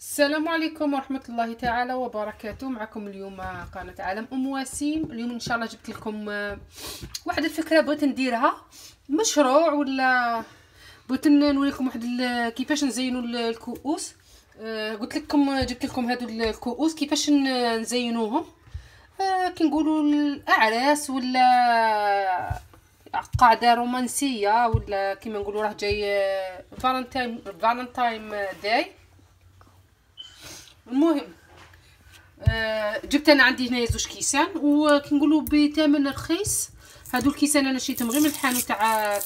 السلام عليكم ورحمة الله تعالى وبركاته. معكم اليوم قناة عالم وسيم. اليوم ان شاء الله جبت لكم واحد الفكرة بغيت نديرها مشروع، ولا بغيت نوريكم كيفاش نزينوا الكؤوس. قلت لكم جبت لكم هادو الكؤوس كيفاش نزينوهم. كي نقولوا الاعراس ولا قاعدة رومانسية، ولا كيما نقولوا راه جاي فالنتاين داي. المهم جبت انا عندي هنايا زوج كيسان، وكنقولوا بثمن رخيص. هادو الكيسان انا شريتهم غير من الحانوت تاع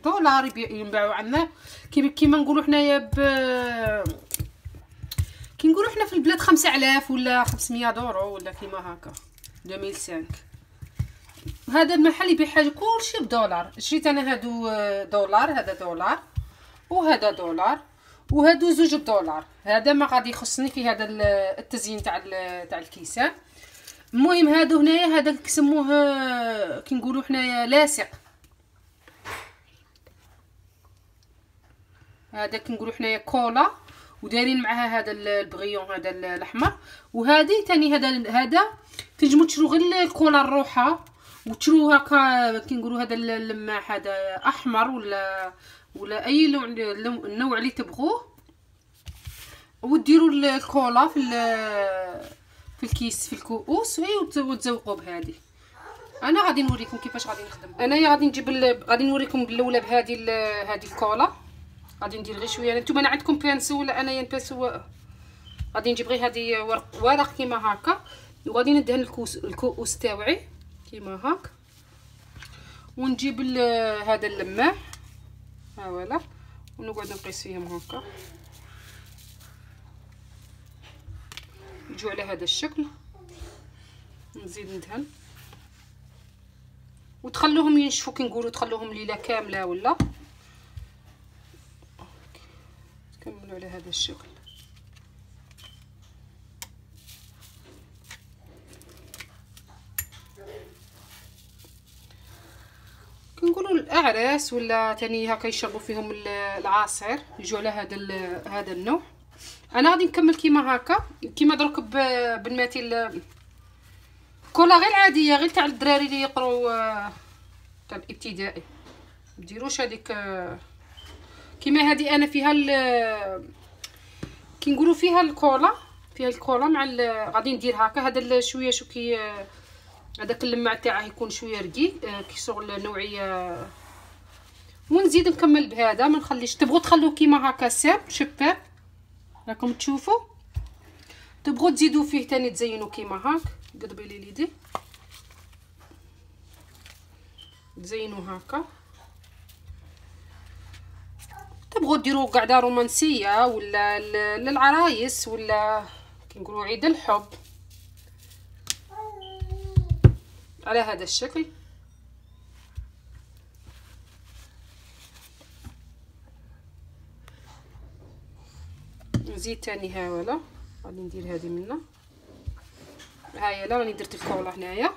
دولار ينباعوا عندنا. كيما نقولوا حنايا كي نقولوا حنا في البلاد 5000 ولا 500 دورو ولا كيما هكا 2005. هذا المحل يبيع حاجه كلشي بدولار. شريت انا هادو دولار، هذا دولار وهذا دولار، وهادو زوج بدولار. هذا ما غادي يخصني في هذا التزيين تاع الكيسان. المهم هادو هنايا هذا كيسموه كي نقولوا حنايا لاصق. هذا كي نقولوا حنايا كولا، ودايرين معها هذا البغيون هذا الاحمر. وهذه ثاني هذا تنجموا تشرو غير الكولا الروحه وتشرو هكا كي نقولوا هذا اللماح هذا احمر ولا اي النوع اللي تبغوه، وديروا الكولا في الكيس في الكؤوس وتزوقوا بهذه. انا غادي نوريكم كيفاش غادي نخدم. انايا غادي نجيب غادي نوريكم بالاولى بهذه هذه الكولا. غادي ندير غير شويه. انتم انا عندكم بانسو ولا انايا نبانسو؟ غادي نجيب غير هذه ورق كيما هكا، وغادي ندهن الكؤوس تاوعي كيما هكا، ونجيب هذا اللماح ها ولا، ونقعد نقيس فيهم هكا يجوا على هذا الشكل. نزيد ندهن وتخلوهم ينشفوا كي نقولوا تخلوهم ليله كامله ولا تكملوا على هذا الشكل. كنقولوا الاعراس ولا تاني هكا يشربوا فيهم العصير يجوا على هذا النوع. انا غادي نكمل كيما هكا كيما درك بالمثل كولا غير عاديه، غير تاع الدراري اللي يقراو تاع الابتدائي. مديروش هذيك كيما هذه انا فيها كي نقولوا فيها الكولا مع غادي ندير هكا. هذا شويه كي هذاك اللماع تاعه يكون شويه رقيق كي شغل النوعيه. ونزيد نكمل بهذا، ما نخليش. تبغوا تخلوه كيما هكا ساب شفاف راكم تشوفوا. تبغوا تزيدوا فيه تاني تزينوا كيما هاك. قضبي لي ليدي تزينوا هكا. تبغوا ديروا قعده رومانسيه ولا للعرايس ولا كي نقولوا عيد الحب على هذا الشكل. نزيد تاني ها ولا غادي ندير هذه منا هايا. لا راني درت الكولا هنايا.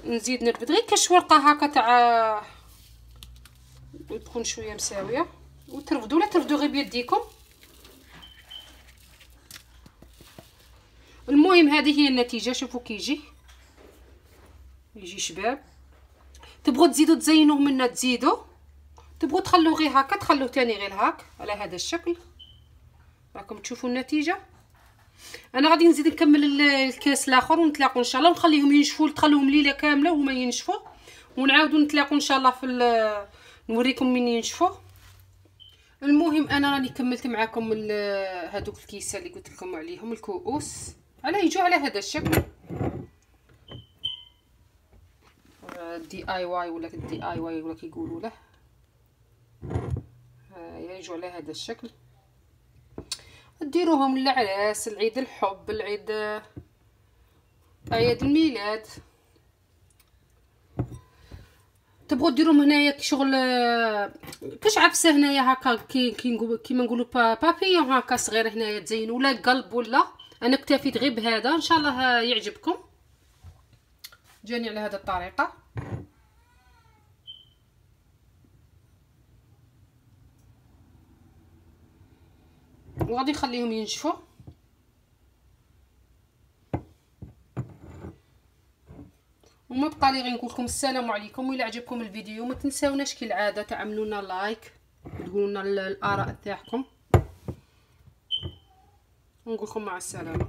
نزيد نربط غير كاش ورقه هكا تاع تكون شويه مساويه، وترفدوا لا ترفدوا غير بيديكم. المهم هذه هي النتيجه. شوفوا كي يجي شباب. تبغوا تزيدوا تزينوه منا تزيدوا، تبغوا تخلوه غير هكا تخلوه تاني غير هاك على هذا الشكل. راكم تشوفوا النتيجه. انا غادي نزيد نكمل الكاس الاخر ونتلاقوا ان شاء الله. ونخليهم ينشفوا تخلوهم ليله كامله وهما ينشفوا، ونعاودوا نتلاقوا ان شاء الله نوريكم من ينشفوا. المهم انا راني كملت معكم هذوك الكيسه اللي قلت لكم عليهم الكؤوس على يجوا على هذا الشكل. DIY ولا DIY ولا كيقولوا له. يجوا على هذا الشكل. ديروهم للعراس، العيد الحب، العيد اعياد الميلاد. تبغوا ديروهم هنايا شغل كاش عفسه هنايا هكا كيما نقولوا بابيون هكا صغير هنايا تزينوا، ولا قلب ولا. انا اكتفيت غير بهذا. ان شاء الله يعجبكم. جاني على هذه الطريقه. وغادي نخليهم ينشفوا. وما بقى لي غير نقول لكم السلام عليكم. وإلا عجبكم الفيديو ما تنساوناش كالعاده تعملوا لنا لايك وتقولوا لنا الاراء تاعكم، ونقول لكم مع السلامه.